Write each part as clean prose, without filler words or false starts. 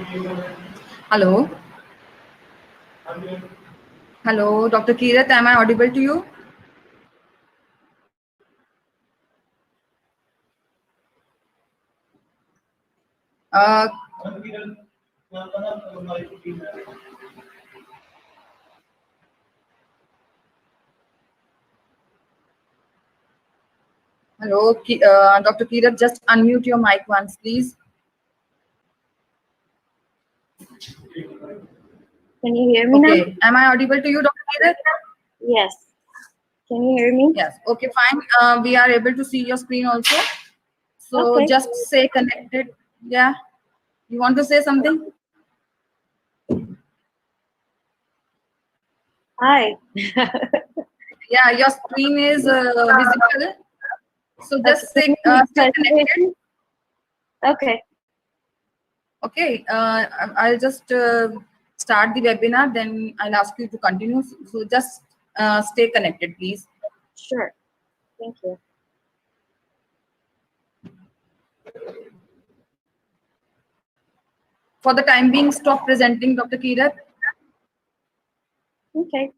Hello. Hello, Dr. Kirat, am I audible to you? Uh, Hello, Dr. Kirat, just unmute your mic once, please. Can you hear me now? Okay, am I audible to you, Dr. Kirat? Yes. Can you hear me? Yes, okay, fine. We are able to see your screen also. So Okay. just stay connected. Yeah. You want to say something? Hi. Yeah, your screen is visible. So Okay. just stay connected. Okay. Okay, I'll just start the webinar, then I'll ask you to continue. So just stay connected, please. Sure. Thank you. For the time being, stop presenting, Dr. Kirat. Okay.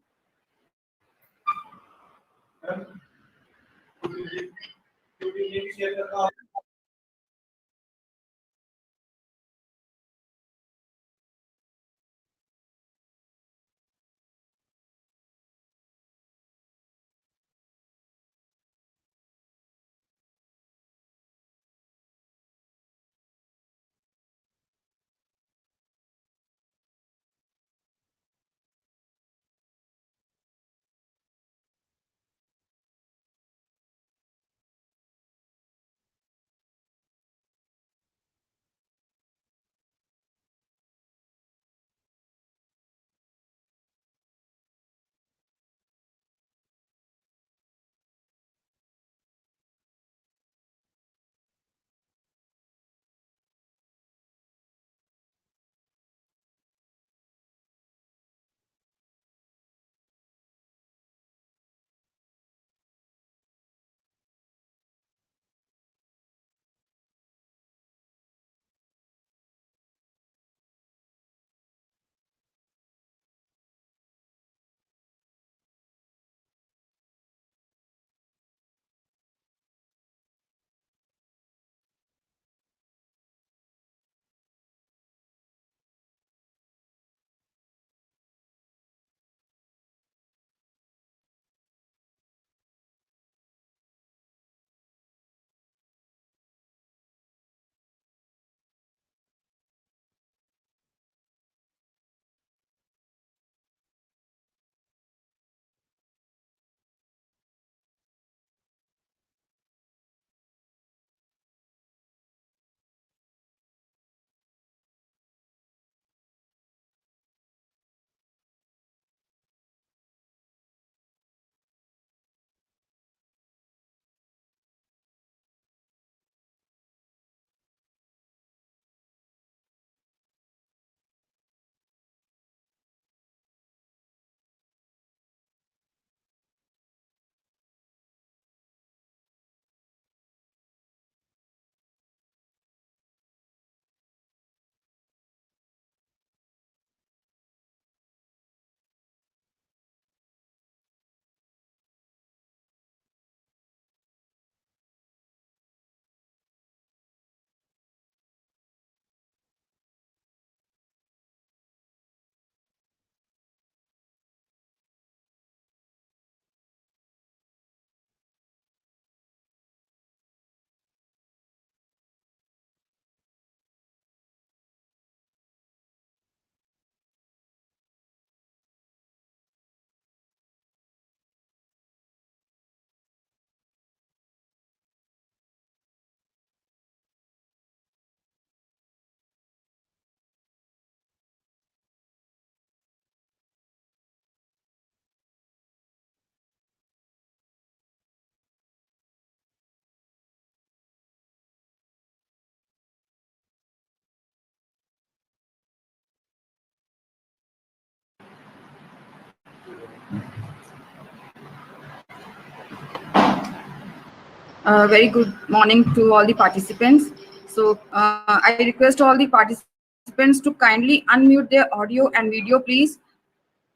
Very good morning to all the participants. So I request all the participants participants to kindly unmute their audio and video, please,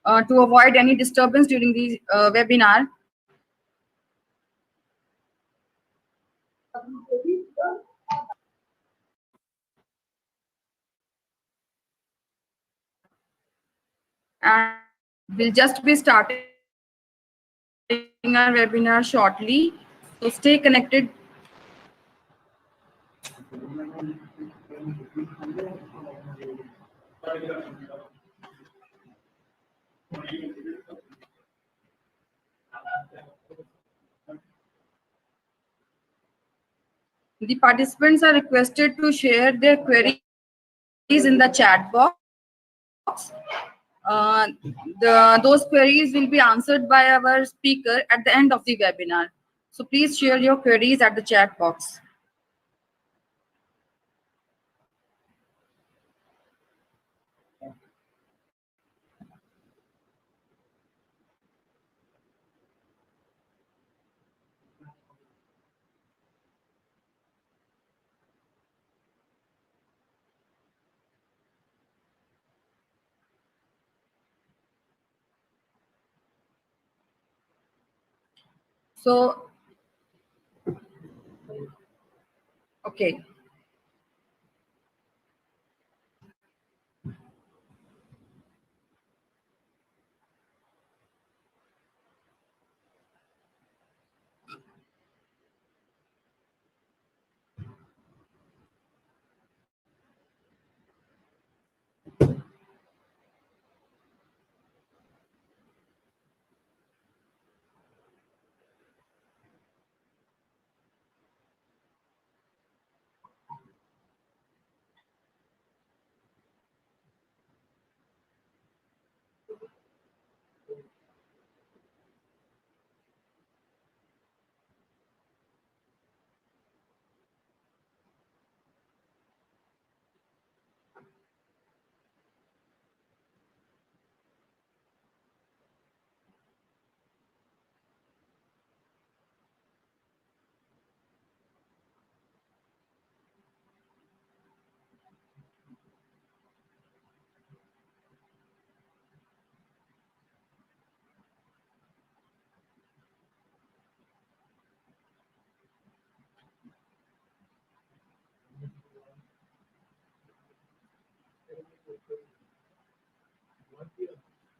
to avoid any disturbance during the webinar. And we'll just be starting our webinar shortly. So stay connected. The participants are requested to share their queries in the chat box. Those queries will be answered by our speaker at the end of the webinar. So please share your queries at the chat box. So, okay.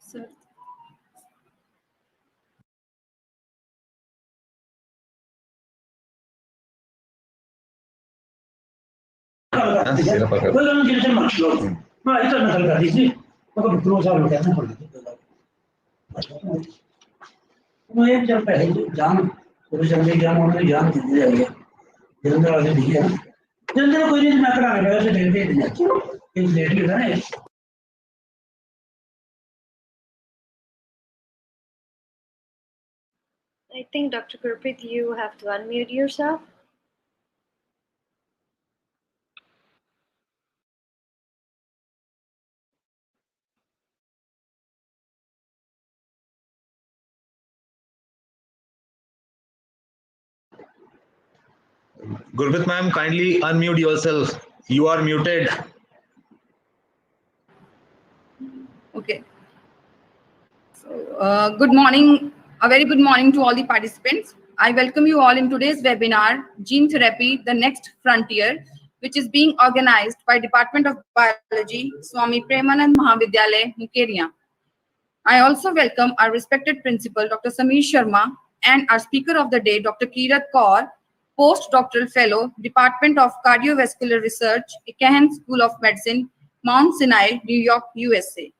Sir. I think, Dr. Gurpreet, you have to unmute yourself. Gurpreet ma'am, kindly unmute yourself. You are muted. Okay. So, good morning. A very good morning to all the participants. I welcome you all in today's webinar, Gene Therapy, the Next Frontier, which is being organized by Department of Biology, Swami Premanand Mahavidyalay, Mukeria. I also welcome our respected principal, Dr. Sameer Sharma, and our speaker of the day, Dr. Kirat Kaur, postdoctoral fellow, Department of Cardiovascular Research, Ikahan School of Medicine, Mount Sinai, New York, USA.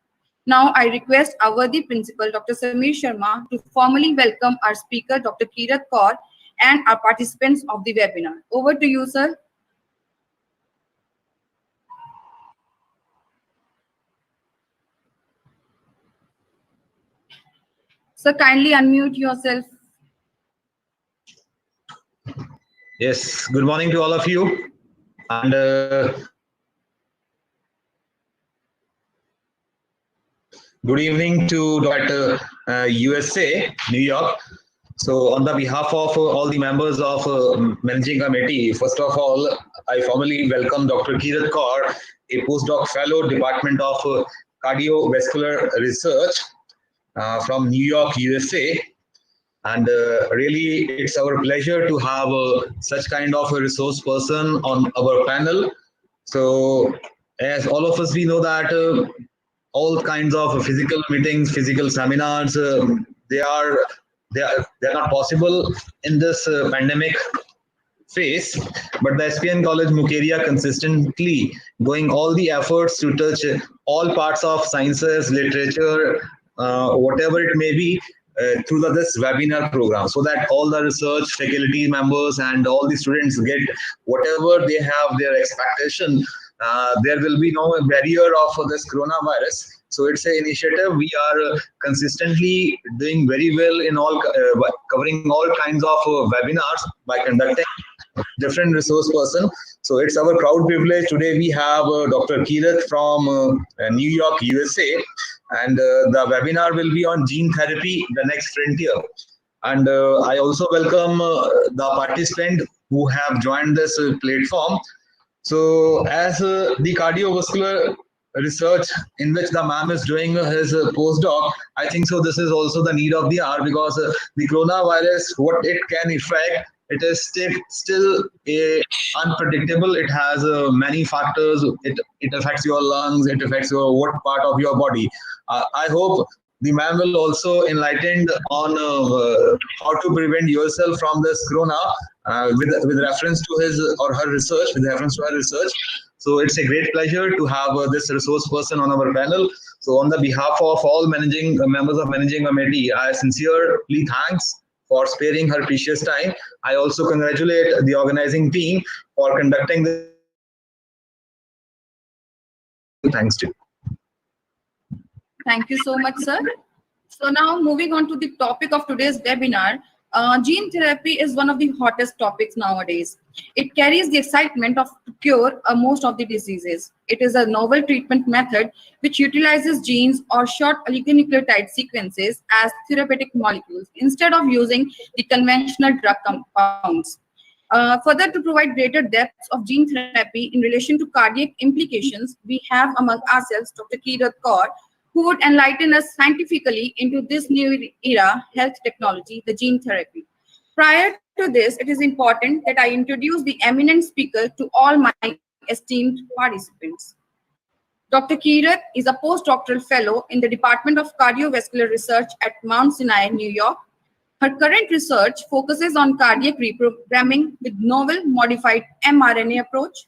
Now, I request our worthy principal, Dr. Sameer Sharma, to formally welcome our speaker, Dr. Kirat Kaur, and our participants of the webinar. Over to you, sir. Sir, kindly unmute yourself. Yes, good morning to all of you. And good evening to Dr. USA, New York. So on the behalf of all the members of managing committee, first of all, I formally welcome Dr. Kirat Kaur, a postdoc fellow, Department of Cardiovascular Research from New York, USA. And really, it's our pleasure to have such kind of a resource person on our panel. So, as all of us, we know that all kinds of physical meetings, physical seminars, they are they are not possible in this pandemic phase. But the SPN College Mukeria consistently going all the efforts to touch all parts of sciences, literature, whatever it may be, through this webinar program, so that all the research faculty members and all the students get whatever they have their expectation. There will be no barrier of this coronavirus. So it's an initiative we are consistently doing very well in all covering all kinds of webinars by conducting different resource person. So it's our proud privilege. Today we have Dr. Kirat from New York, USA, and the webinar will be on gene therapy, the next frontier. And I also welcome the participants who have joined this platform. So as the cardiovascular research in which the ma'am is doing his postdoc, I think so this is also the need of the hour, because the coronavirus, what it can affect, it is still unpredictable. It has many factors. It affects your lungs. It affects your what part of your body. I hope the man will also enlighten on how to prevent yourself from this corona with reference to his or her research, with reference to her research. So it's a great pleasure to have this resource person on our panel. So on the behalf of all managing members of managing committee, I sincerely thanks for sparing her precious time. I also congratulate the organizing team for conducting this. Thanks to. Thank you so much, sir. So now moving on to the topic of today's webinar, gene therapy is one of the hottest topics nowadays. It carries the excitement of to cure most of the diseases. It is a novel treatment method which utilizes genes or short oligonucleotide sequences as therapeutic molecules instead of using the conventional drug compounds. Further, to provide greater depths of gene therapy in relation to cardiac implications, we have among ourselves Dr. Kirat Kaur, who would enlighten us scientifically into this new era health technology, the gene therapy. Prior to this, it is important that I introduce the eminent speaker to all my esteemed participants. Dr. Kirat is a postdoctoral fellow in the Department of Cardiovascular Research at Mount Sinai, New York. Her current research focuses on cardiac reprogramming with novel modified mRNA approach.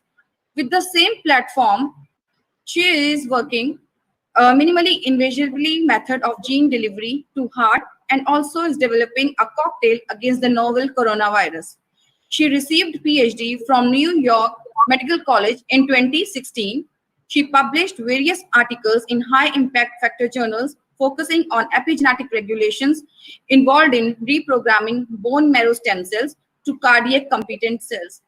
With the same platform, she is working minimally invasively method of gene delivery to heart, and also is developing a cocktail against the novel coronavirus. She received PhD from New York Medical College in 2016. She published various articles in high impact factor journals focusing on epigenetic regulations involved in reprogramming bone marrow stem cells to cardiac competent cells.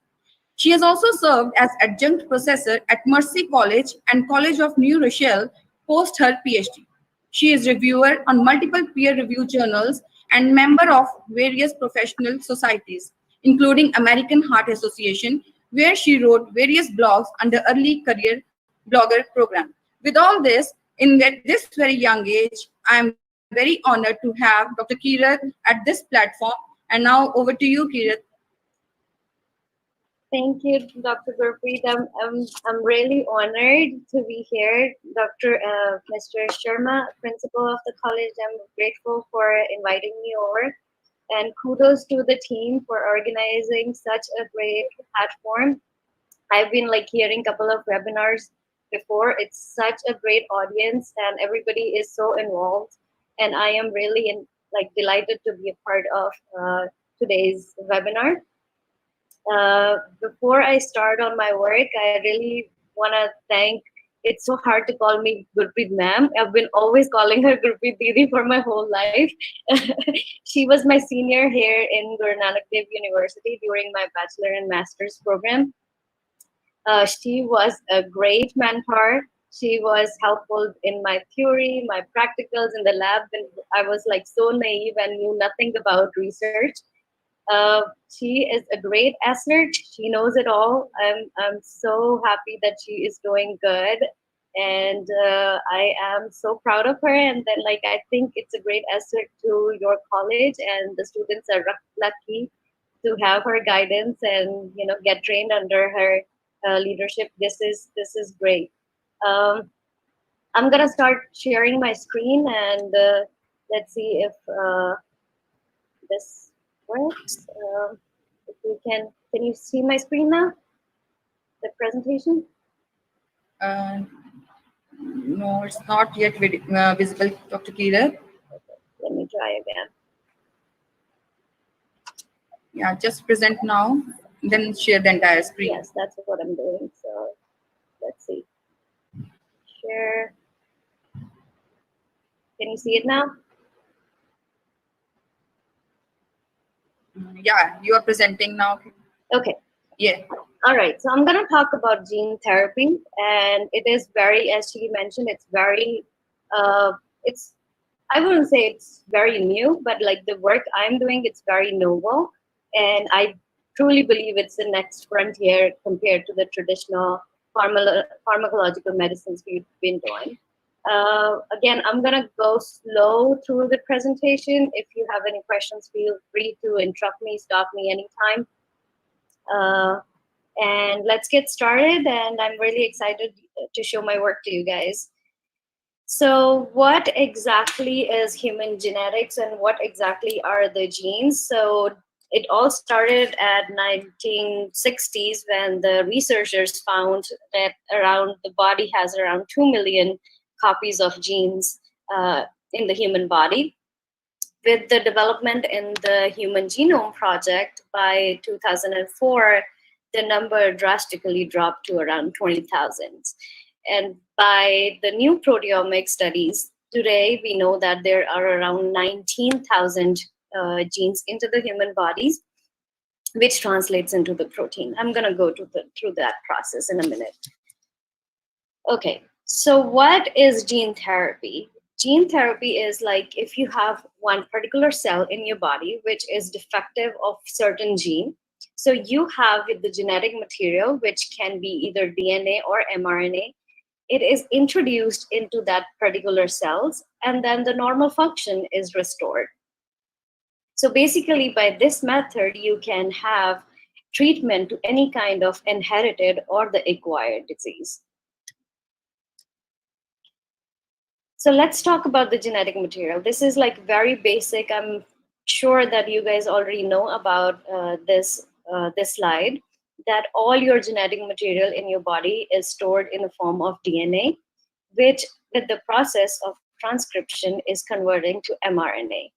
She has also served as adjunct professor at Mercy College and College of New Rochelle post her PhD. She is reviewer on multiple peer-reviewed journals and member of various professional societies, including American Heart Association, where she wrote various blogs under Early Career Blogger Program. With all this, in this very young age, I am very honored to have Dr. Kirat at this platform. And now over to you, Kirat. Thank you, Dr. Gurpreet. I'm really honored to be here. Mr. Sharma, principal of the college, I'm grateful for inviting me over. And kudos to the team for organizing such a great platform. I've been hearing a couple of webinars before. It's such a great audience and everybody is so involved. And I am really delighted to be a part of today's webinar. Before I start on my work, I really want to thank, it's so hard to call me Gurpreet ma'am. I've been always calling her Gurpreet Didi for my whole life. She was my senior here in Guru Nanak Dev University during my bachelor and master's program. She was a great mentor. She was helpful in my theory, my practicals in the lab, and I was like so naive and knew nothing about research. She is a great athlete. She knows it all. I'm so happy that she is doing good, and I am so proud of her. And then, like, I think it's a great asset to your college, and the students are lucky to have her guidance and get trained under her leadership. This is great. I'm gonna start sharing my screen, and let's see if this works. If you can you see my screen now? The presentation? No, it's not yet visible, Dr. Kirat. Let me try again. Yeah, just present now, then share the entire screen. Yes, that's what I'm doing. So let's see. Share. Can you see it now? Yeah, you are presenting now. Okay. Yeah. All right. So I'm going to talk about gene therapy, and it is very, as she mentioned, it's very, it's, I wouldn't say it's very new, but like the work I'm doing, it's very novel. And I truly believe it's the next frontier compared to the traditional pharmacological medicines we've been doing. Again, I'm going to go slow through the presentation. If you have any questions, feel free to interrupt me, stop me anytime. And let's get started. And I'm really excited to show my work to you guys. So what exactly is human genetics and what exactly are the genes? So it all started at 1960s when the researchers found that the body has around 2 million copies of genes in the human body. With the development in the Human Genome Project by 2004, the number drastically dropped to around 20,000. And by the new proteomic studies, today we know that there are around 19,000 genes into the human bodies, which translates into the protein. I'm going to go through that process in a minute. Okay, so what is gene therapy? Gene therapy is like if you have one particular cell in your body which is defective of certain gene. So you have the genetic material, which can be either DNA or mRNA. It is introduced into that particular cells, and then the normal function is restored. So basically, by this method, you can have treatment to any kind of inherited or the acquired disease. So let's talk about the genetic material. This is like very basic. I'm sure that you guys already know about this slide, that all your genetic material in your body is stored in the form of DNA, which with the process of transcription is converting to mRNA.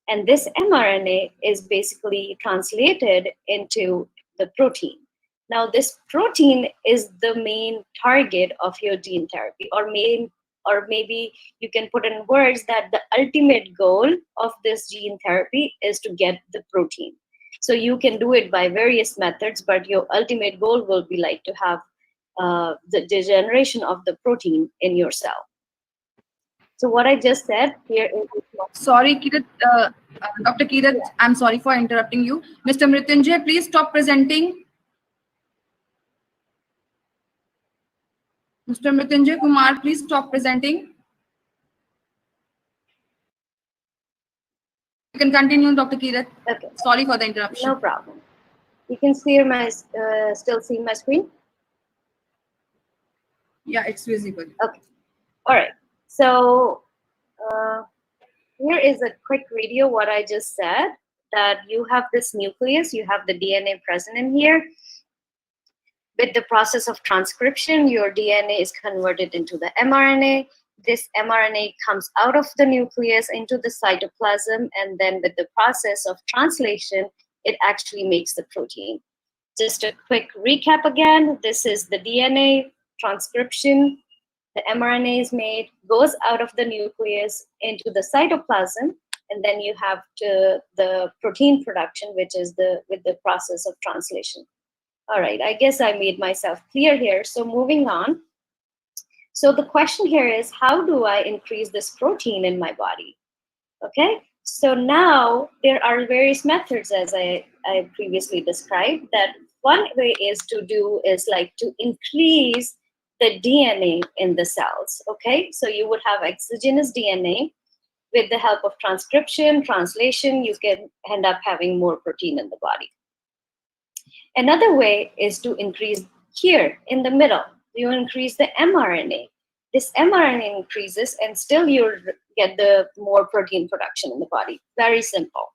And this mRNA is basically translated into the protein. Now, this protein is the main target of your gene therapy, or maybe you can put in words that the ultimate goal of this gene therapy is to get the protein. So you can do it by various methods, but your ultimate goal will be like to have the degeneration of the protein in your cell. So what I just said here is... Sorry, Kirat, Dr. Kirat, yeah. I'm sorry for interrupting you. Mr. Mrityunjay, please stop presenting. Mr. Mrityunjay Kumar, please stop presenting. You can continue, Dr. Kirat. Okay. Sorry for the interruption. No problem. You can see still see my screen? Yeah, it's visible. Okay. All right. So here is a quick video what I just said, that you have this nucleus, you have the DNA present in here. With the process of transcription, your DNA is converted into the mRNA. This mRNA comes out of the nucleus into the cytoplasm, and then with the process of translation, it actually makes the protein. Just a quick recap again, this is the DNA transcription. The mRNA is made, goes out of the nucleus into the cytoplasm, and then you have the protein production, which is with the process of translation. All right, I guess I made myself clear here. So moving on. So the question here is, how do I increase this protein in my body? Okay, so now there are various methods, as I previously described. That one way is like to increase the DNA in the cells. Okay, so you would have exogenous DNA. With the help of transcription, translation, you can end up having more protein in the body. Another way is to increase here in the middle. You increase the mRNA. This mRNA increases and still you get the more protein production in the body. Very simple.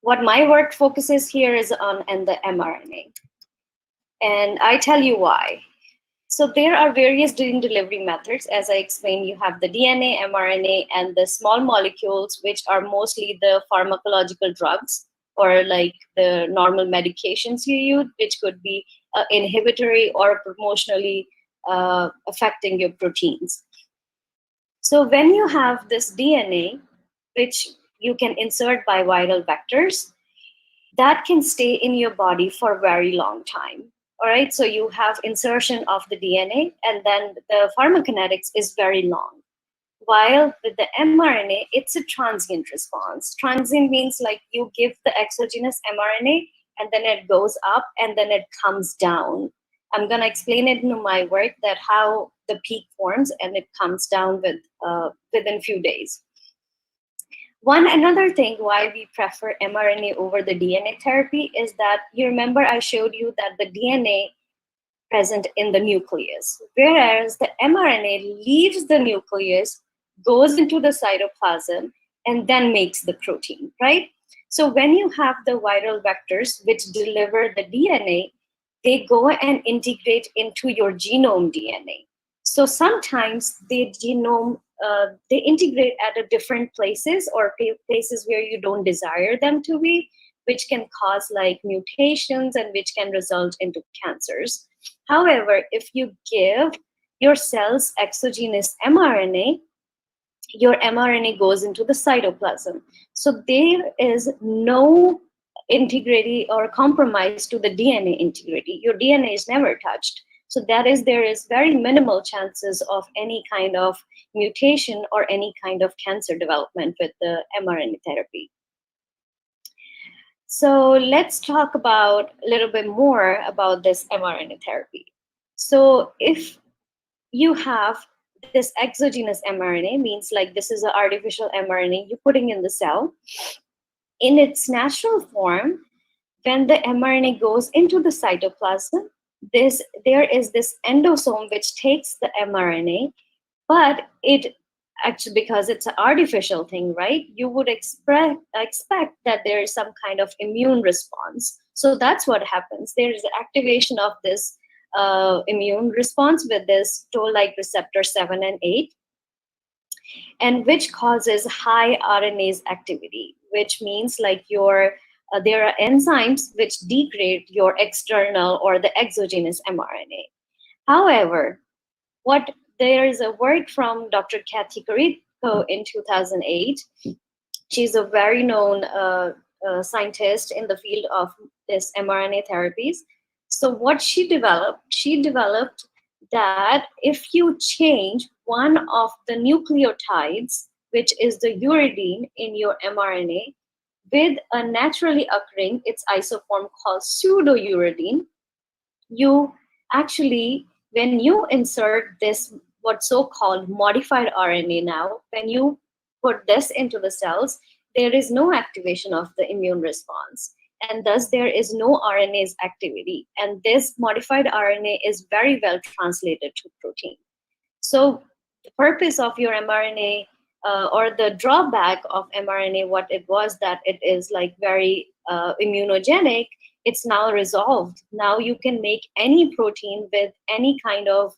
What my work focuses here is on the mRNA. And I tell you why. So there are various gene delivery methods. As I explained, you have the DNA, mRNA, and the small molecules, which are mostly the pharmacological drugs or like the normal medications you use, which could be inhibitory or promotionally affecting your proteins. So when you have this DNA, which you can insert by viral vectors, that can stay in your body for a very long time. All right, so you have insertion of the DNA, and then the pharmacokinetics is very long. While with the mRNA, it's a transient response. Transient means like you give the exogenous mRNA, and then it goes up, and then it comes down. I'm going to explain it in my work that how the peak forms, and it comes down within few days. Another thing why we prefer mRNA over the DNA therapy is that you remember I showed you that the DNA present in the nucleus, whereas the mRNA leaves the nucleus, goes into the cytoplasm, and then makes the protein, right? So when you have the viral vectors which deliver the DNA, they go and integrate into your genome DNA. So sometimes the genome, they integrate at different places or places where you don't desire them to be, which can cause like mutations and which can result into cancers. However, if you give your cells exogenous mRNA, your mRNA goes into the cytoplasm. So there is no integrity or compromise to the DNA integrity. Your DNA is never touched. So there is very minimal chances of any kind of mutation or any kind of cancer development with the mRNA therapy. So let's talk about a little bit more about this mRNA therapy. So if you have this exogenous mRNA, means like this is an artificial mRNA you're putting in the cell. In its natural form, when the mRNA goes into the cytoplasm, there is this endosome which takes the mRNA, but it actually, because it's an artificial thing, right? You would expect that there is some kind of immune response. So that's what happens. There is activation of this immune response with this toll-like receptor 7 and 8, and which causes high RNase activity, which means like there are enzymes which degrade your external or the exogenous mRNA. However, there is a work from Dr. Kathy Carrico in 2008. She's a very known scientist in the field of this mRNA therapies. So what she developed that if you change one of the nucleotides, which is the uridine in your mRNA, with a naturally occurring, its isoform called pseudouridine, you actually, when you insert this, what's so-called modified RNA now, when you put this into the cells, there is no activation of the immune response. And thus there is no RNase activity. And this modified RNA is very well translated to protein. So the purpose of your mRNA or the drawback of mRNA, what it was that it is like very immunogenic, it's now resolved. Now you can make any protein with any kind of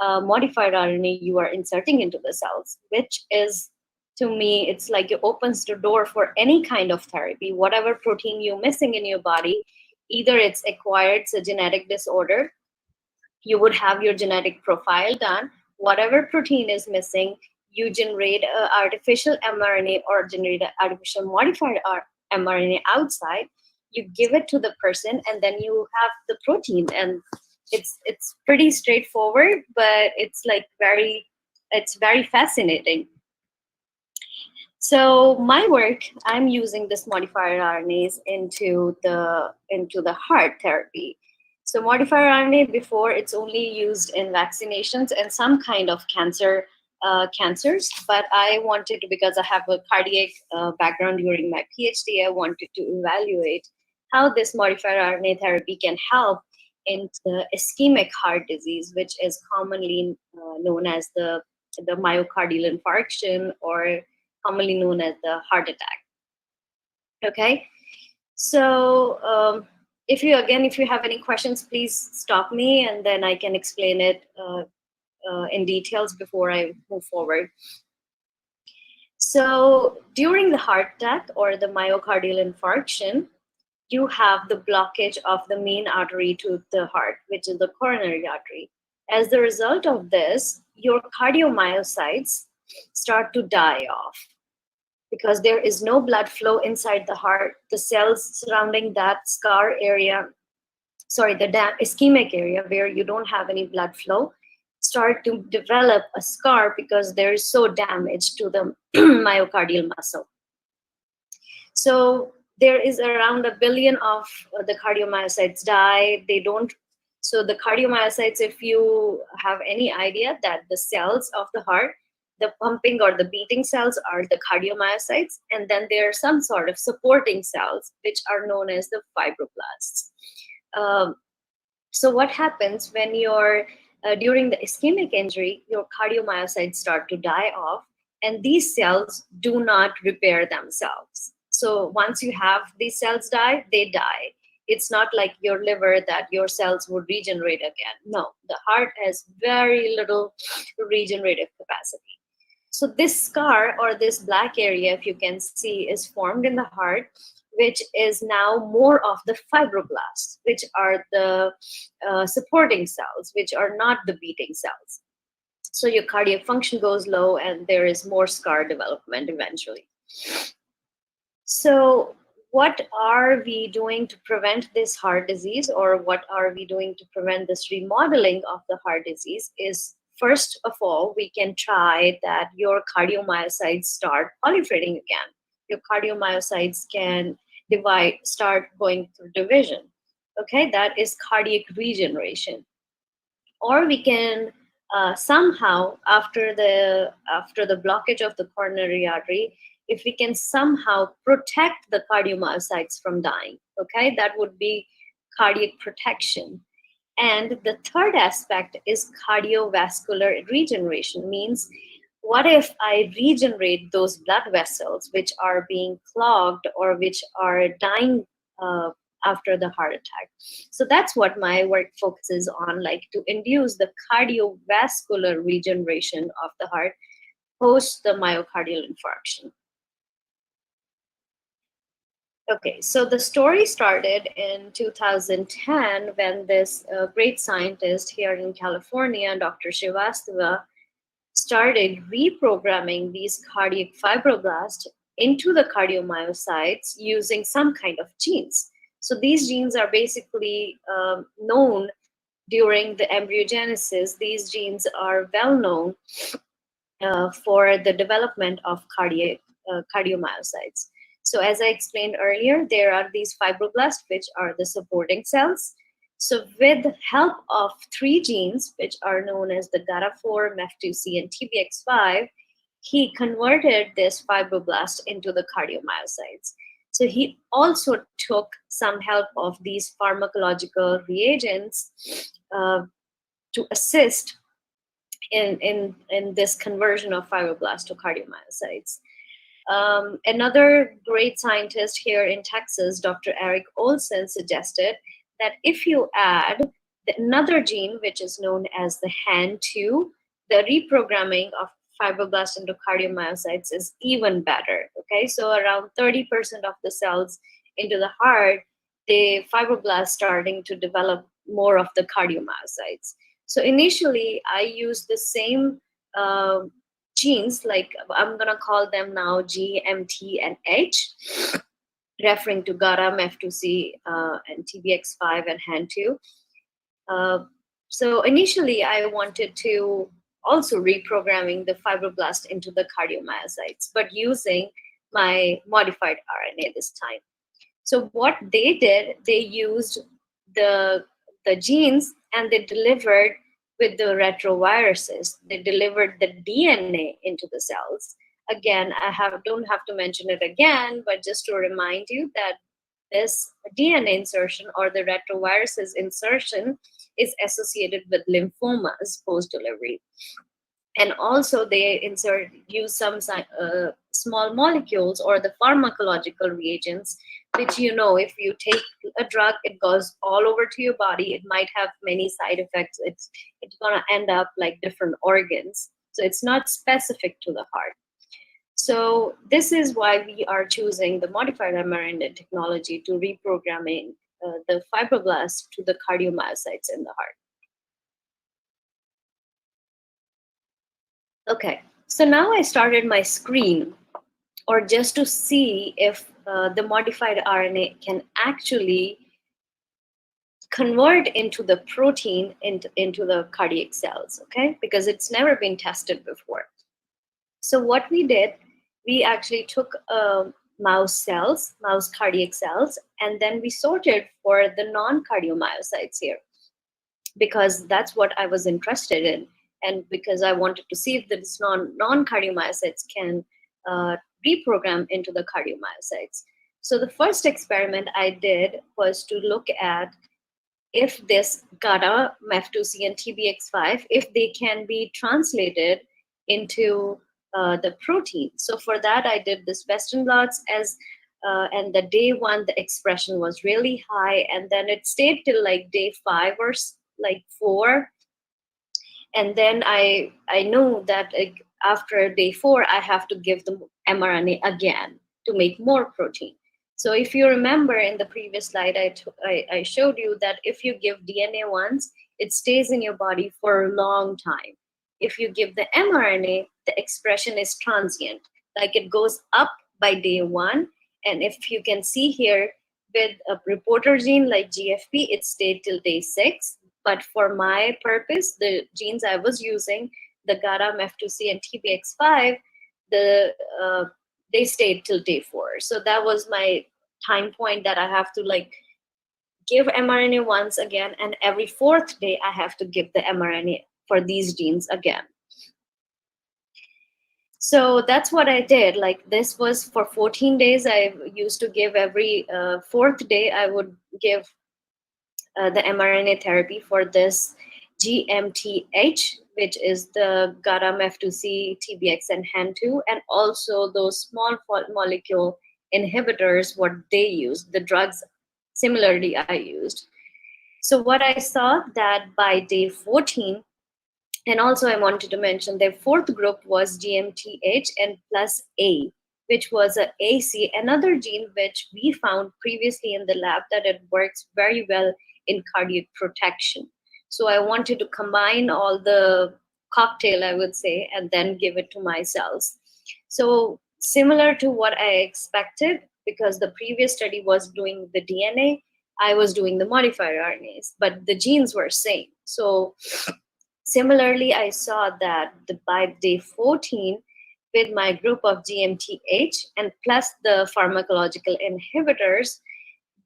modified RNA you are inserting into the cells, which is, to me, it's like it opens the door for any kind of therapy. Whatever protein you're missing in your body, either it's acquired, it's a genetic disorder, you would have your genetic profile done. Whatever protein is missing, you generate an artificial mRNA or generate an artificial modified mRNA outside, you give it to the person, and then you have the protein. And it's pretty straightforward, but it's like very fascinating. So my work, I'm using this modifier RNAs into the heart therapy. So modifier RNA before, it's only used in vaccinations and some kind of cancers. But I wanted to, because I have a cardiac background during my PhD, I wanted to evaluate how this modifier RNA therapy can help in the ischemic heart disease, which is commonly known as the myocardial infarction, or commonly known as the heart attack. Okay, so if you have any questions, please stop me, and then I can explain it in details before I move forward. So during the heart attack or the myocardial infarction, you have the blockage of the main artery to the heart, which is the coronary artery. As the result of this, your cardiomyocytes start to die off, because there is no blood flow inside the heart. The cells surrounding that scar area, the ischemic area where you don't have any blood flow, start to develop a scar because there is so damage to the myocardial muscle. So there is around 1 billion of the cardiomyocytes die. So the cardiomyocytes, if you have any idea that the cells of the heart, the pumping or the beating cells are the cardiomyocytes, and then there are some sort of supporting cells which are known as the fibroblasts. So what happens when you're during the ischemic injury, your cardiomyocytes start to die off, and these cells do not repair themselves. So once you have these cells die, they die. It's not like your liver that your cells would regenerate again. No, the heart has very little regenerative capacity. So this scar, or this black area, if you can see, is formed in the heart, which is now more of the fibroblasts, which are the supporting cells, which are not the beating cells. So your cardiac function goes low, and there is more scar development eventually. So what are we doing to prevent this heart disease, or what are we doing to prevent this remodeling of the heart disease is, first of all, we can try that your cardiomyocytes start proliferating again. Your cardiomyocytes can start going through division. Okay, that is cardiac regeneration. Or we can somehow, after the blockage of the coronary artery, if we can somehow protect the cardiomyocytes from dying, okay, that would be cardiac protection. And the third aspect is cardiovascular regeneration. Means, what if I regenerate those blood vessels which are being clogged or which are dying after the heart attack? So that's what my work focuses on, like to induce the cardiovascular regeneration of the heart post the myocardial infarction. Okay, so the story started in 2010 when this great scientist here in California, Dr. Srivastava, started reprogramming these cardiac fibroblasts into the cardiomyocytes using some kind of genes. So these genes are basically known during the embryogenesis. These genes are well known for the development of cardiomyocytes. So as I explained earlier, there are these fibroblasts, which are the supporting cells. So with the help of 3 genes, which are known as the GATA4, MEF2C, and TBX5, he converted this fibroblast into the cardiomyocytes. So he also took some help of these pharmacological reagents to assist in this conversion of fibroblasts to cardiomyocytes. Another great scientist here in Texas, Dr. Eric Olson, suggested that if you add another gene, which is known as the HAN2, the reprogramming of fibroblasts into cardiomyocytes is even better. Okay, so around 30% of the cells into the heart, the fibroblasts starting to develop more of the cardiomyocytes. So initially, I used the same genes, like I'm gonna call them now G, M, T, and H, referring to GATA, MEF2C, and TBX5 and HAN2. So initially, I wanted to also reprogramming the fibroblast into the cardiomyocytes, but using my modified RNA this time. So what they did, they used the genes and they delivered with the retroviruses. They delivered the DNA into the cells. Again, don't have to mention it again, but just to remind you that this DNA insertion or the retroviruses insertion is associated with lymphomas post-delivery. And also they use some small molecules or the pharmacological reagents, which, if you take a drug, it goes all over to your body. It might have many side effects. It's going to end up like different organs. So it's not specific to the heart. So this is why we are choosing the modified mRNA technology to reprogramming the fibroblasts to the cardiomyocytes in the heart. Okay, so now I started my screen, or just to see if the modified RNA can actually convert into the protein into the cardiac cells, okay? Because it's never been tested before. So what we did, we actually took mouse cardiac cells, and then we sorted for the non-cardiomyocytes here, because that's what I was interested in. And because I wanted to see if this non-cardiomyocytes can reprogram into the cardiomyocytes. So the first experiment I did was to look at if this GATA, MEF2C, and TBX5, if they can be translated into the protein. So for that, I did this Western blots and the day 1, the expression was really high, and then it stayed till like day 5 or like 4. And then I knew that after day 4, I have to give the mRNA again to make more protein. So if you remember in the previous slide, I showed you that if you give DNA once, it stays in your body for a long time. If you give the mRNA, the expression is transient, like it goes up by day 1. And if you can see here with a reporter gene like GFP, it stayed till day 6. But for my purpose, the genes I was using, the GATA, MEF2C, and TBX5, they stayed till day 4. So that was my time point that I have to like give mRNA once again, and every 4th day I have to give the mRNA for these genes again. So that's what I did. Like this was for 14 days. I used to give every 4th day, I would give the mRNA therapy for this GMTH, which is the GATA, MEF2C, TBX, and HAN2, and also those small molecule inhibitors, what they use, the drugs similarly I used. So what I saw that by day 14, and also I wanted to mention their 4th group was GMTH and plus A, which was a AC, another gene which we found previously in the lab that it works very well in cardiac protection. So I wanted to combine all the cocktail, I would say, and then give it to my cells. So similar to what I expected, because the previous study was doing the DNA, I was doing the modified RNAs, but the genes were same. So similarly, I saw that by day 14, with my group of GMTH and plus the pharmacological inhibitors,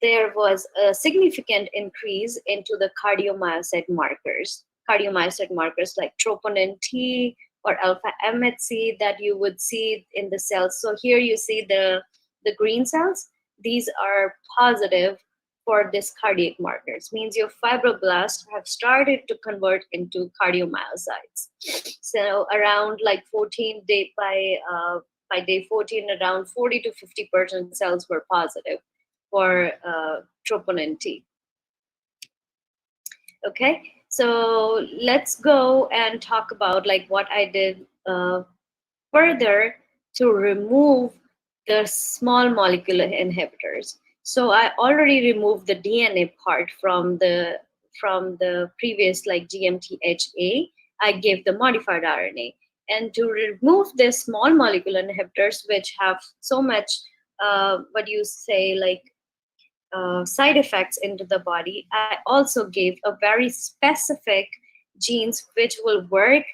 there was a significant increase into the cardiomyocyte markers like troponin T or alpha MHC that you would see in the cells. So here you see the green cells. These are positive for this cardiac markers, means your fibroblasts have started to convert into cardiomyocytes. So around like 14 day by day 14, around 40 to 50% cells were positive for troponin T. Okay, so let's go and talk about like what I did further to remove the small molecular inhibitors. So I already removed the DNA part from the previous like GMTHA. I gave the modified RNA. And to remove the small molecular inhibitors, which have so much, side effects into the body, I also gave a very specific genes which will work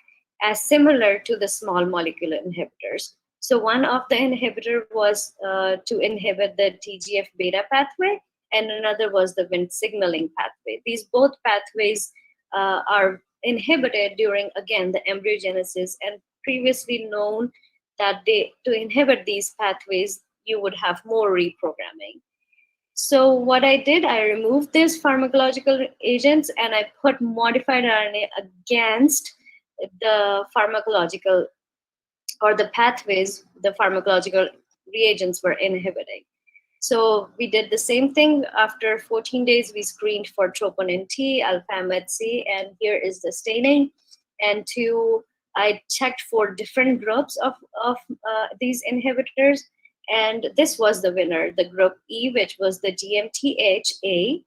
as similar to the small molecule inhibitors. So one of the inhibitor was to inhibit the TGF beta pathway, and another was the Wnt signaling pathway. These both pathways are inhibited during, again, the embryogenesis, and previously known that to inhibit these pathways, you would have more reprogramming. So what I did, I removed these pharmacological agents and I put modified RNA against the pharmacological or the pathways the pharmacological reagents were inhibiting. So we did the same thing. After 14 days, we screened for troponin T, alpha-MHC, and here is the staining. And I checked for different groups of these inhibitors, and this was the winner, the group E, which was the GMTHA,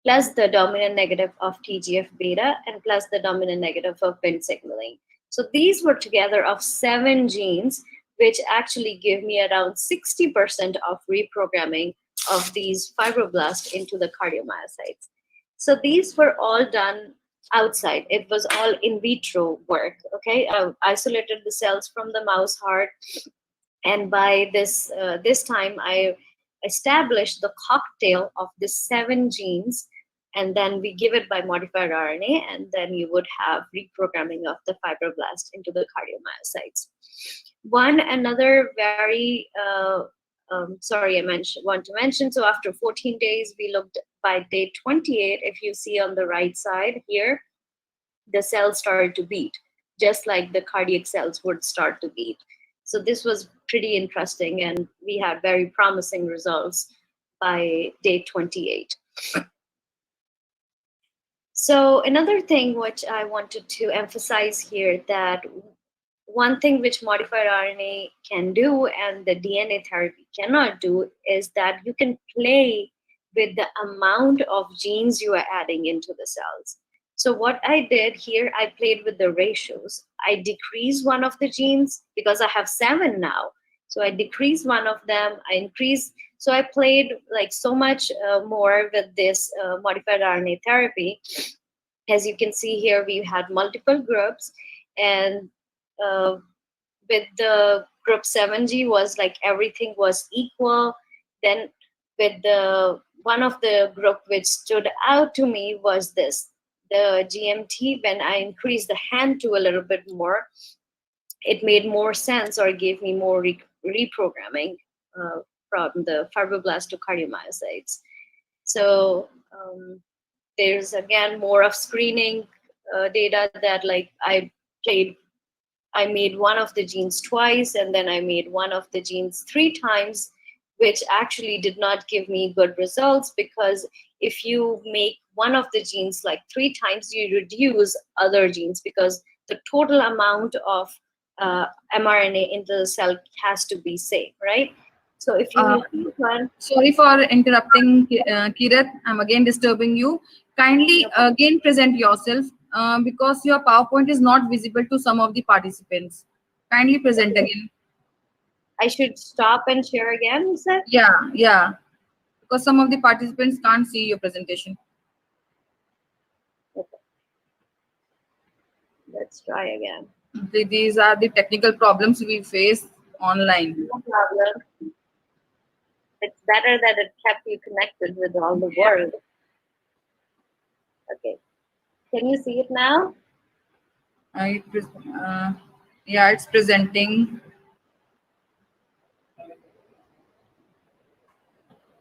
plus the dominant negative of TGF beta, and plus the dominant negative of Wnt signaling. So these were together of 7 genes, which actually give me around 60% of reprogramming of these fibroblasts into the cardiomyocytes. So these were all done outside. It was all in vitro work. Okay, I isolated the cells from the mouse heart, and by this time I established the cocktail of the 7 genes, and then we give it by modified RNA, and then you would have reprogramming of the fibroblast into the cardiomyocytes. Another very sorry, I want to mention. So after 14 days, we looked by day 28. If you see on the right side here, the cells started to beat, just like the cardiac cells would start to beat. So this was pretty interesting, and we had very promising results by day 28. So another thing which I wanted to emphasize here, that one thing which modified RNA can do and the DNA therapy cannot do is that you can play with the amount of genes you are adding into the cells. So what I did here, I played with the ratios. I decreased one of the genes because I have 7 now. So I decreased one of them, I increased. So I played like so much more with this modified RNA therapy. As you can see here, we had multiple groups, and with the group 7G was like everything was equal. Then with the one of the group which stood out to me was this, the GMT. When I increased the hand to a little bit more, it made more sense, or gave me more reprogramming from the fibroblast to cardiomyocytes. So there's again more of screening data that like I made one of the genes twice, and then I made one of the genes 3 times, which actually did not give me good results, because if you make one of the genes like 3 times, you reduce other genes, because the total amount of mRNA into the cell has to be same, right? So if you sorry for interrupting, Kirat. I'm again disturbing you. Kindly again present yourself, because your PowerPoint is not visible to some of the participants. Kindly present again. I should stop and share again, you said? Yeah. Because some of the participants can't see your presentation. Okay. Let's try again. These are the technical problems we face online. No problem. It's better that it kept you connected with all the world. Okay. Can you see it now? Yeah, it's presenting.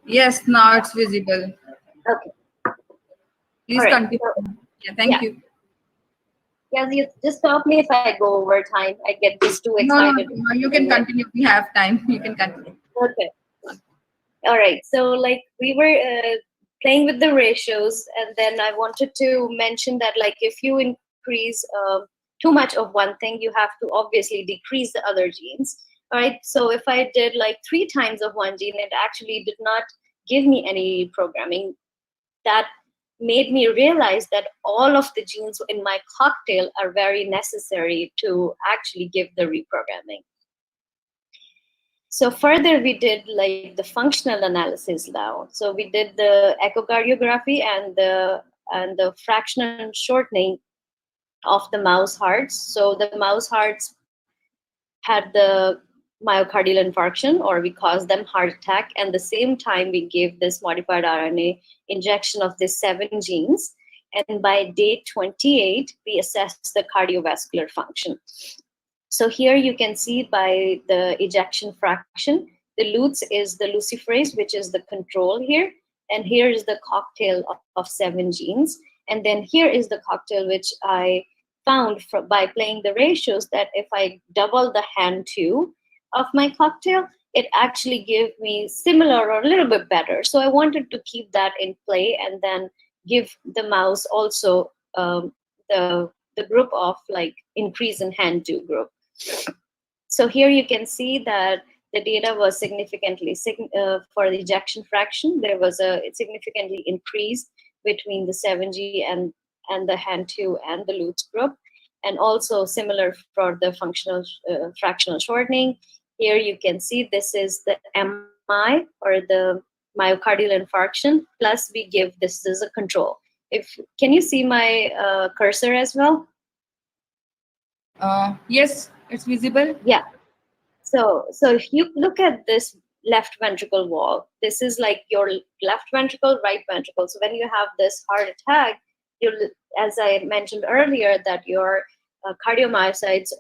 Yes, now it's visible. Okay. Please continue. Yeah, thank you. Yes, you just stop me if I go over time. I get just too excited. No, you can continue. We have time. You can continue. Okay. All right. So like we were playing with the ratios, and then I wanted to mention that like if you increase too much of one thing, you have to obviously decrease the other genes. All right. So if I did like 3 times of one gene, it actually did not give me any programming. That made me realize that all of the genes in my cocktail are very necessary to actually give the reprogramming. So further, we did like the functional analysis now. So we did the echocardiography and the fractional shortening of the mouse hearts. So the mouse hearts had the myocardial infarction, or we caused them heart attack. And the same time, we gave this modified RNA injection of these 7 genes. And by day 28, we assessed the cardiovascular function. So here you can see by the ejection fraction, the LUTs is the luciferase, which is the control here. And here is the cocktail of 7 genes. And then here is the cocktail, which I found by playing the ratios, that if I double the hand-2 of my cocktail, it actually gave me similar or a little bit better. So I wanted to keep that in play and then give the mouse also the group of like increase in hand-2 group. So here you can see that the data was significantly for the ejection fraction. There was a significantly increase between the 7G and the hand-2 and the LUTs group, and also similar for the functional fractional shortening. Here you can see this is the MI, or the myocardial infarction, plus we give this as a control. Can you see my cursor as well? Yes, it's visible. Yeah. So if you look at this left ventricle wall, this is like your left ventricle, right ventricle. So when you have this heart attack, as I mentioned earlier, that your cardiomyocytes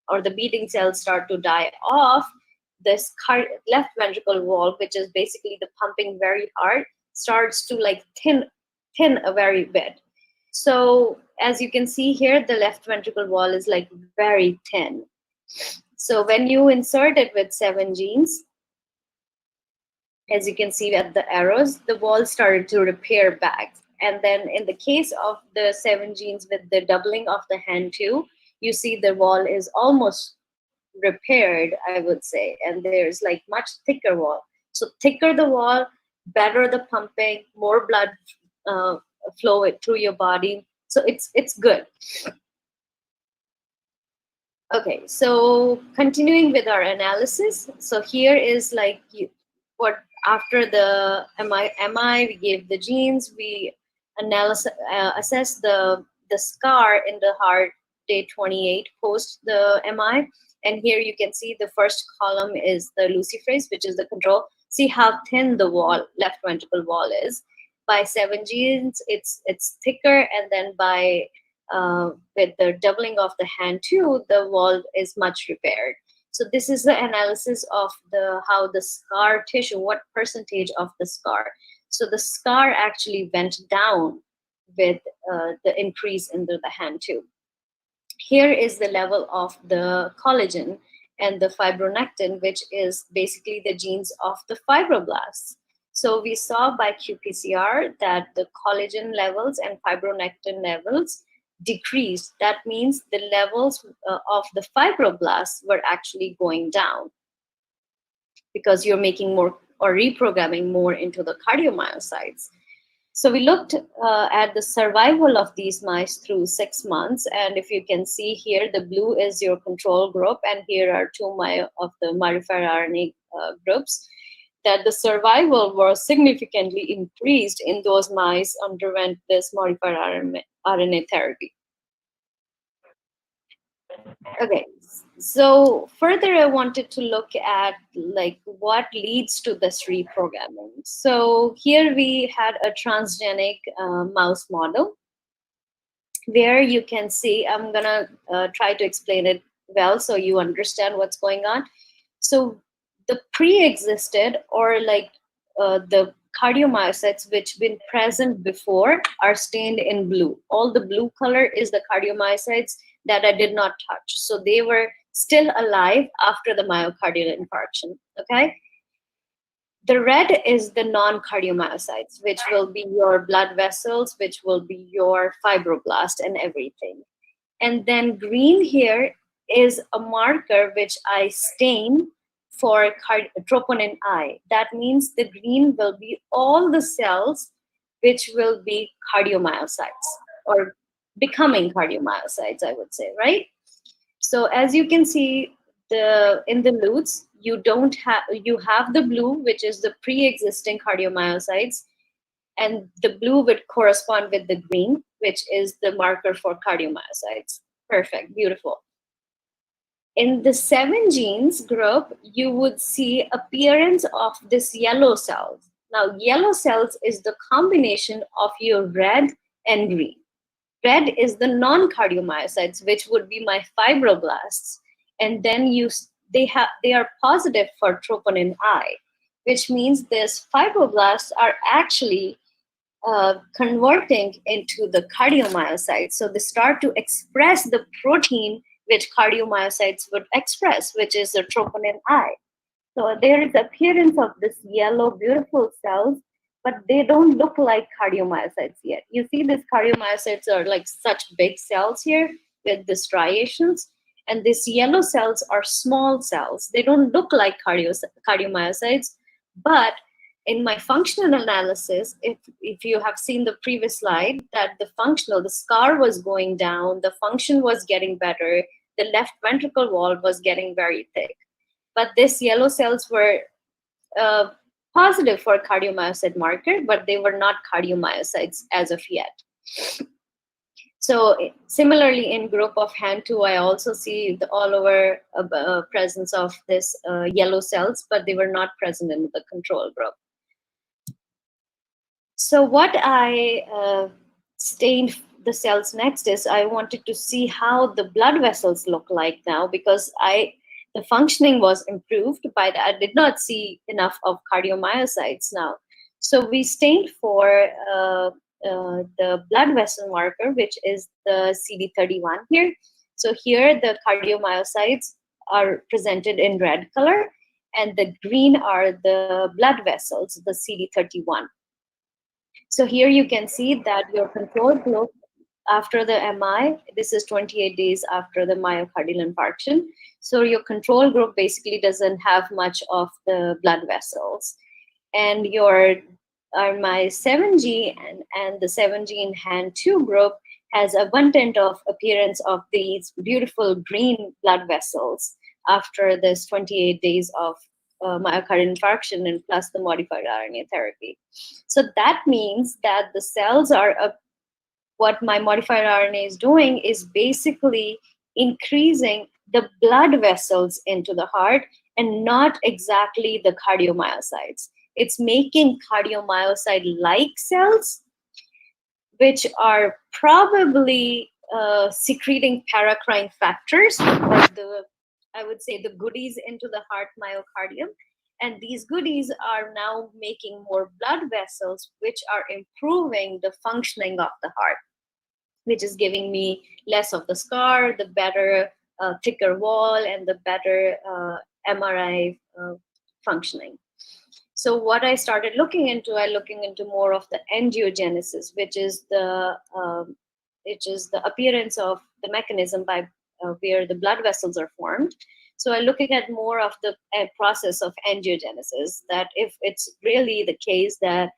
or the beating cells start to die off. This left ventricle wall, which is basically the pumping very hard, starts to like thin a very bit. So as you can see here, the left ventricle wall is like very thin. So when you insert it with 7 genes, as you can see at the arrows, the wall started to repair back. And then in the case of the 7 genes with the doubling of the hand-2, you see the wall is almost repaired, I would say. And there's like much thicker wall. So thicker the wall, better the pumping, more blood flow through your body. So it's good. Okay, so continuing with our analysis. So here is like what after the MI, we gave the genes, we assess the scar in the heart day 28 post the MI. And here you can see the first column is the luciferase, which is the control. See how thin the wall, left ventricle wall is. By 7 genes, it's thicker, and then by with the doubling of the hand-2, the wall is much repaired. So this is the analysis of how the scar tissue, what percentage of the scar. So the scar actually went down with the increase in the hand-2. Here is the level of the collagen and the fibronectin, which is basically the genes of the fibroblasts. So we saw by qPCR that the collagen levels and fibronectin levels decreased. That means the levels of the fibroblasts were actually going down because you're making more or reprogramming more into the cardiomyocytes. So we looked at the survival of these mice through 6 months. And if you can see here, the blue is your control group, and here are 2 of the modified RNA groups, that the survival was significantly increased in those mice underwent this modified RNA therapy. Okay, so further I wanted to look at like what leads to this reprogramming. So here we had a transgenic mouse model where you can see, I'm gonna try to explain it well so you understand what's going on. So the pre-existed, or like the cardiomyocytes which been present before, are stained in blue. All the blue color is the cardiomyocytes that I did not touch. So they were still alive after the myocardial infarction, okay? The red is the non-cardiomyocytes, which will be your blood vessels, which will be your fibroblast and everything. And then green here is a marker which I stain for troponin I. That means the green will be all the cells which will be cardiomyocytes, or becoming cardiomyocytes, I would say, right? So as you can see, in the LUTs, you have the blue, which is the pre-existing cardiomyocytes, and the blue would correspond with the green. which is the marker for cardiomyocytes. Perfect, beautiful. In the 7 genes group, you would see appearance of this yellow cells. Now, yellow cells is the combination of your red and green. Red is the non-cardiomyocytes, which would be my fibroblasts. And then they are positive for troponin I, which means these fibroblasts are actually converting into the cardiomyocytes. So they start to express the protein which cardiomyocytes would express, which is the troponin I. So there is appearance of this yellow, beautiful cells, but they don't look like cardiomyocytes yet. You see these cardiomyocytes are like such big cells here with the striations, and these yellow cells are small cells. They don't look like cardiomyocytes, but in my functional analysis, if you have seen the previous slide, that the scar was going down, the function was getting better, the left ventricle wall was getting very thick. But these yellow cells were positive for cardiomyocyte marker, but they were not cardiomyocytes as of yet. So similarly, in group of HAN2, I also see the all over presence of this yellow cells, but they were not present in the control group. So what I stained the cells next is I wanted to see how the blood vessels look like now, because the functioning was improved, but I did not see enough of cardiomyocytes now. So we stained for the blood vessel marker, which is the CD31 here. So here the cardiomyocytes are presented in red color, and the green are the blood vessels, the CD31. So here you can see that your control group after the MI, this is 28 days after the myocardial infarction. So your control group basically doesn't have much of the blood vessels. And my 7G and the 7G in HAN2 group has abundant of appearance of these beautiful green blood vessels after this 28 days of myocardial infarction and plus the modified RNA therapy. So that means that the cells are what my modified RNA is doing is basically increasing the blood vessels into the heart and not exactly the cardiomyocytes. It's making cardiomyocyte-like cells, which are probably secreting paracrine factors, or I would say the goodies into the heart myocardium. And these goodies are now making more blood vessels, which are improving the functioning of the heart, which is giving me less of the scar, the better thicker wall, and the better MRI functioning. So what I started looking into more of the angiogenesis, which is the appearance of the mechanism by where the blood vessels are formed. So I'm looking at more of the process of angiogenesis, that if it's really the case that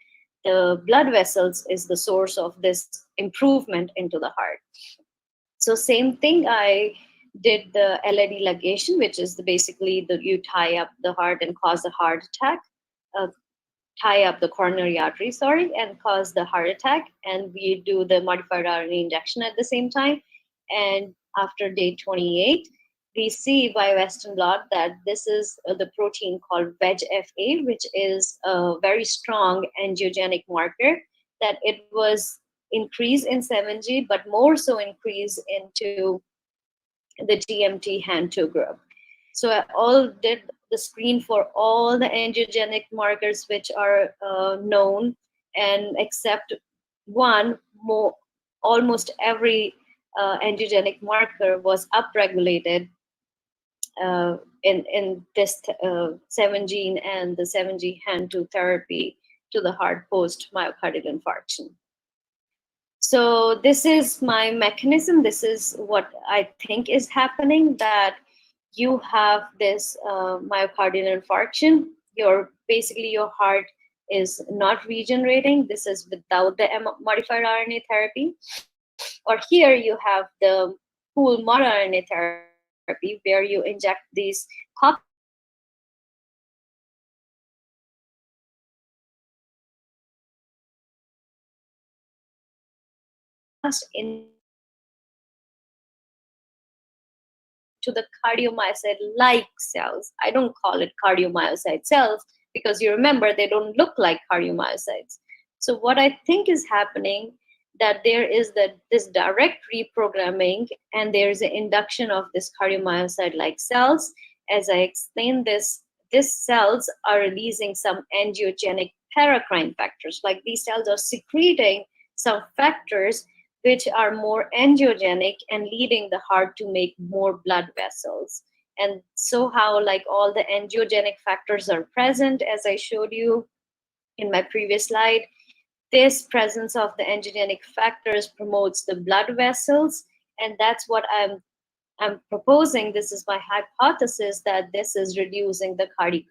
the blood vessels is the source of this improvement into the heart. So same thing, I did the LAD ligation, which is basically you tie up the heart and cause a heart attack, tie up the coronary artery, and cause the heart attack. And we do the modified RNA injection at the same time. And after day 28, we see by Western blot that this is the protein called VEGF-A, which is a very strong angiogenic marker, that it was increased in 7G, but more so increased into the GMT HAN2 group. So I all did the screen for all the angiogenic markers which are known, and except one, almost every angiogenic marker was upregulated in this 7G and the 7G HAN2 therapy to the heart post myocardial infarction. So this is my mechanism. This is what I think is happening, that you have this myocardial infarction. Basically your heart is not regenerating. This is without the modified RNA therapy. Or here you have the pool modRNA therapy, where you inject these copies to the cardiomyocyte-like cells. I don't call it cardiomyocyte cells because you remember they don't look like cardiomyocytes. So what I think is happening that there is this direct reprogramming and there is an induction of this cardiomyocyte-like cells. As I explained this, these cells are releasing some angiogenic paracrine factors. Like these cells are secreting some factors which are more angiogenic and leading the heart to make more blood vessels. And so how like all the angiogenic factors are present, as I showed you in my previous slide, this presence of the angiogenic factors promotes the blood vessels. And that's what I'm proposing. This is my hypothesis that this is reducing the cardiac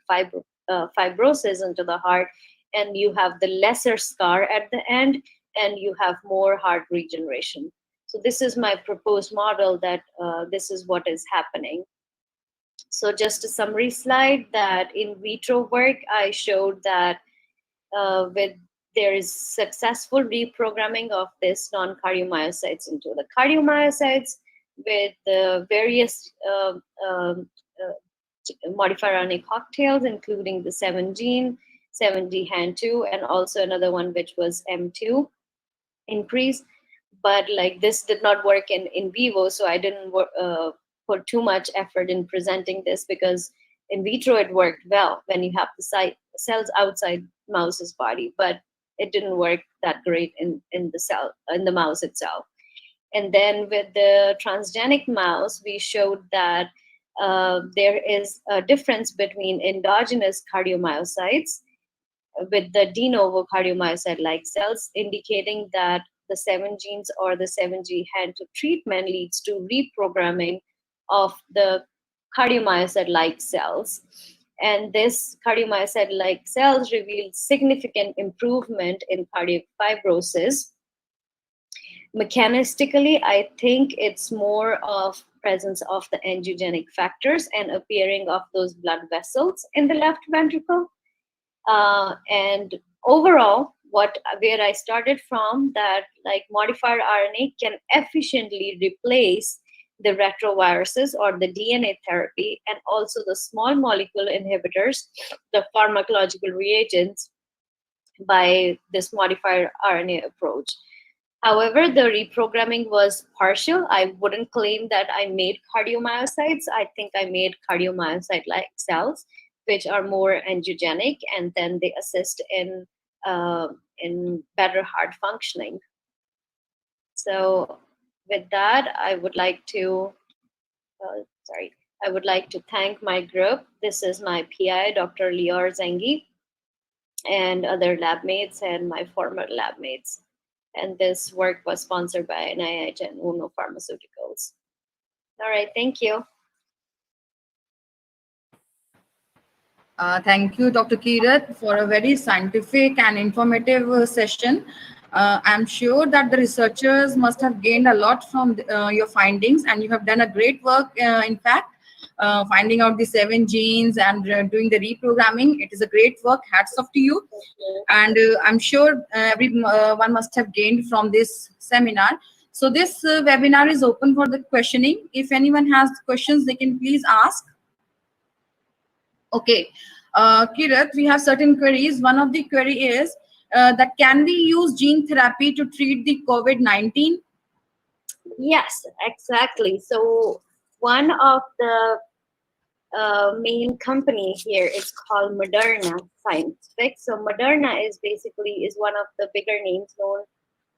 fibrosis into the heart, and you have the lesser scar at the end, and you have more heart regeneration. So this is my proposed model that this is what is happening. So just a summary slide that in vitro work, I showed that with there is successful reprogramming of this non-cardiomyocytes into the cardiomyocytes with the various modifier RNA cocktails, including the 7-gene, 7G HAN2, and also another one which was M2 increase. But like this did not work in vivo, so I didn't put too much effort in presenting this, because in vitro it worked well when you have the cells outside mouse's body, but it didn't work that great in the mouse itself. And then with the transgenic mouse, we showed that there is a difference between endogenous cardiomyocytes with the de novo cardiomyocyte-like cells, indicating that the 7 genes or the 7G HAN2 treatment leads to reprogramming of the cardiomyocyte-like cells. And this cardiomyocyte-like cells revealed significant improvement in cardiac fibrosis. Mechanistically, I think it's more of presence of the angiogenic factors and appearing of those blood vessels in the left ventricle. And overall, where I started from, that like modified RNA can efficiently replace the retroviruses or the DNA therapy, and also the small molecule inhibitors, the pharmacological reagents, by this modified RNA approach. However, the reprogramming was partial. I wouldn't claim that I made cardiomyocytes. I think I made cardiomyocyte-like cells, which are more angiogenic, and then they assist in better heart functioning. So with that, I would like to thank my group. This is my PI, Dr. Lior Zengi, and other lab mates and my former lab mates. And this work was sponsored by NIH and Uno Pharmaceuticals. All right, thank you. Thank you, Dr. Kirat, for a very scientific and informative session. I'm sure that the researchers must have gained a lot from your findings, and you have done a great work, in fact, finding out the 7 genes and doing the reprogramming. It is a great work. Hats off to you. And I'm sure everyone must have gained from this seminar. So this webinar is open for the questioning. If anyone has questions, they can please ask. Okay, Kirat, we have certain queries. One of the query is that can we use gene therapy to treat the COVID-19? Yes, exactly. So one of the main company here is called Mrna Scientific. So Mrna is one of the bigger names known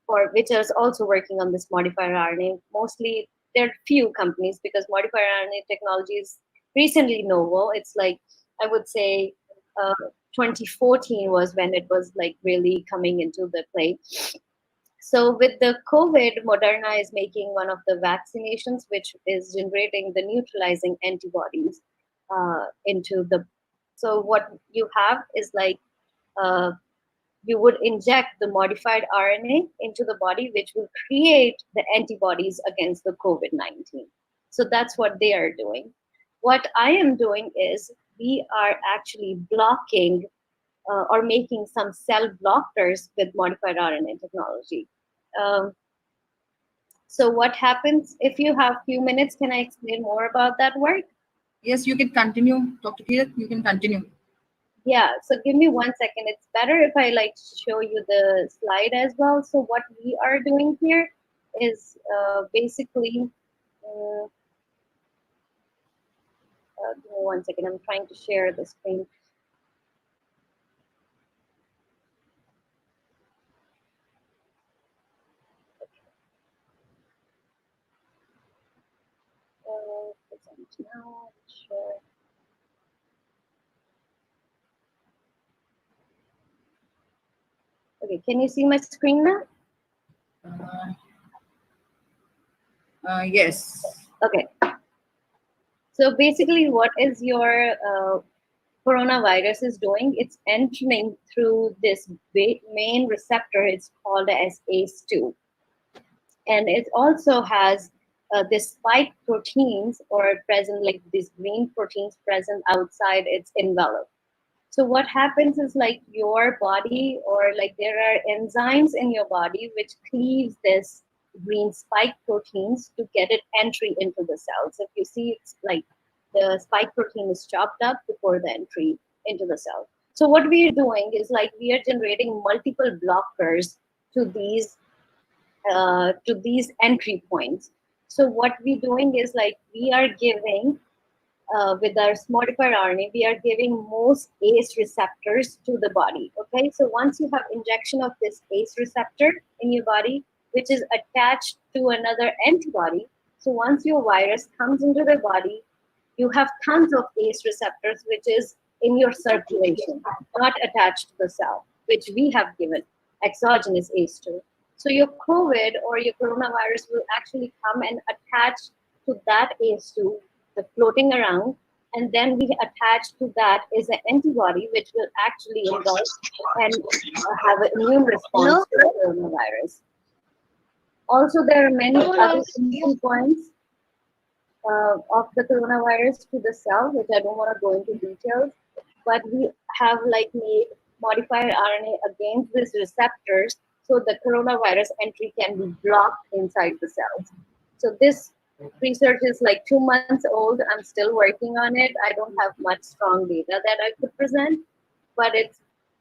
for, which is also working on this modifier RNA. Mostly there are few companies, because modifier RNA technology is recently novel. It's like, I would say 2014 was when it was like really coming into the play. So with the COVID, Mrna is making one of the vaccinations, which is generating the neutralizing antibodies into the. So what you have is like you would inject the modified RNA into the body, which will create the antibodies against the COVID-19. So that's what they are doing. What I am doing is we are actually blocking or making some cell blockers with modified RNA technology. So what happens if you have few minutes? Can I explain more about that work? Yes, you can continue, Dr. Kirat. You can continue. Yeah, so give me 1 second. It's better if I like show you the slide as well. So what we are doing here is basically, give me 1 second. I'm trying to share the screen. Present now, share. Okay, can you see my screen now? Yes. Okay. So basically, what is your coronavirus is doing? It's entering through this main receptor. It's called as ACE2, and it also has this spike proteins or present, like these green proteins present outside its envelope. So what happens is like your body, or like there are enzymes in your body which cleaves this green spike proteins to get it entry into the cells. If you see, it's like the spike protein is chopped up before the entry into the cell. So what we are doing is like we are generating multiple blockers to these entry points. So what we're doing is like we are giving with our modified RNA, we are giving most ACE receptors to the body. Okay, so once you have injection of this ACE receptor in your body, which is attached to another antibody, so once your virus comes into the body, you have tons of ACE receptors, which is in your circulation, not attached to the cell, which we have given exogenous ACE2. So your COVID or your coronavirus will actually come and attach to that ACE2, the floating around, and then we attach to that is an antibody which will actually engulf and have an immune response to the coronavirus. Also, there are many other entry points of the coronavirus to the cell, which I don't want to go into details, but we have like made modified RNA against these receptors so the coronavirus entry can be blocked inside the cells. So this research is like 2 months old. I'm still working on it. I don't have much strong data that I could present, but it's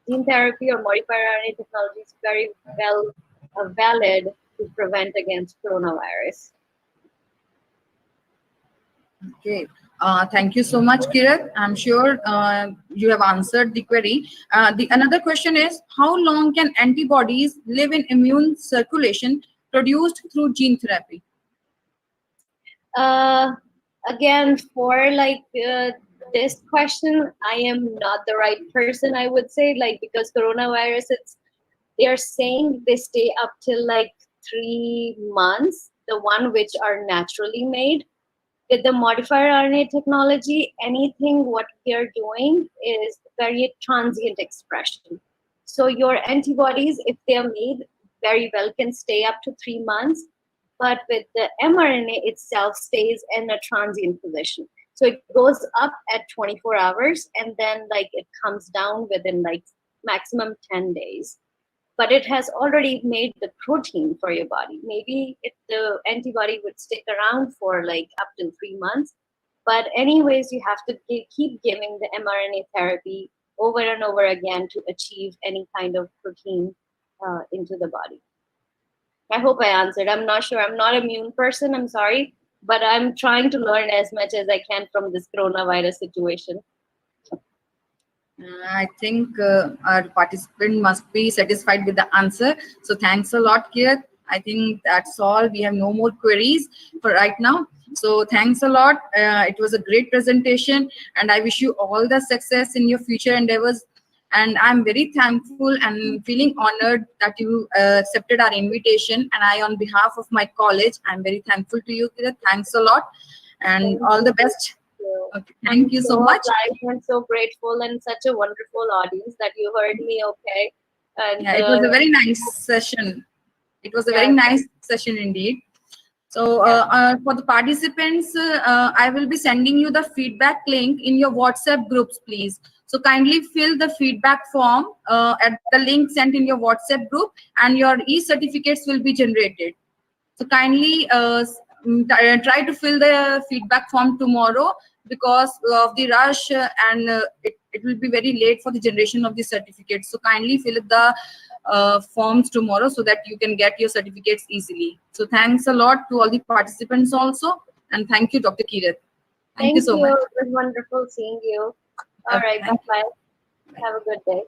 gene therapy or modified RNA technology is very well valid to prevent against coronavirus. Okay. Thank you so much, Kirat. I'm sure you have answered the query. The another question is, how long can antibodies live in immune circulation produced through gene therapy? Again, for like this question, I am not the right person, I would say, like, because coronavirus, they're saying they stay up till like 3 months, the one which are naturally made. With the modified RNA technology, anything what we are doing is very transient expression. So your antibodies, if they are made, very well can stay up to 3 months, but with the mRNA itself stays in a transient position. So it goes up at 24 hours and then like it comes down within like maximum 10 days. But it has already made the protein for your body. Maybe the antibody would stick around for like up to 3 months. But anyways, you have to keep giving the mRNA therapy over and over again to achieve any kind of protein into the body. I hope I answered. I'm not sure. I'm not an immune person. I'm sorry. But I'm trying to learn as much as I can from this coronavirus situation. I think our participant must be satisfied with the answer. So thanks a lot, Kirat. I think that's all. We have no more queries for right now. So thanks a lot. It was a great presentation, and I wish you all the success in your future endeavors. And I'm very thankful and feeling honored that you accepted our invitation. And I, on behalf of my college, I'm very thankful to you, Kirat. Thanks a lot, and all the best. Okay, thank you so much. I'm so grateful and such a wonderful audience that you heard me. Okay, and yeah, it was a very nice session. It was a very nice session indeed. So for the participants, I will be sending you the feedback link in your WhatsApp groups, please. So kindly fill the feedback form at the link sent in your WhatsApp group, and your e-certificates will be generated. So kindly try to fill the feedback form tomorrow, because of the rush, and it will be very late for the generation of the certificates. So kindly fill the forms tomorrow so that you can get your certificates easily. So thanks a lot to all the participants also, and thank you, Dr. Kirat. Thank you so much. It was wonderful seeing you. All right, Thank you. bye-bye. Have a good day.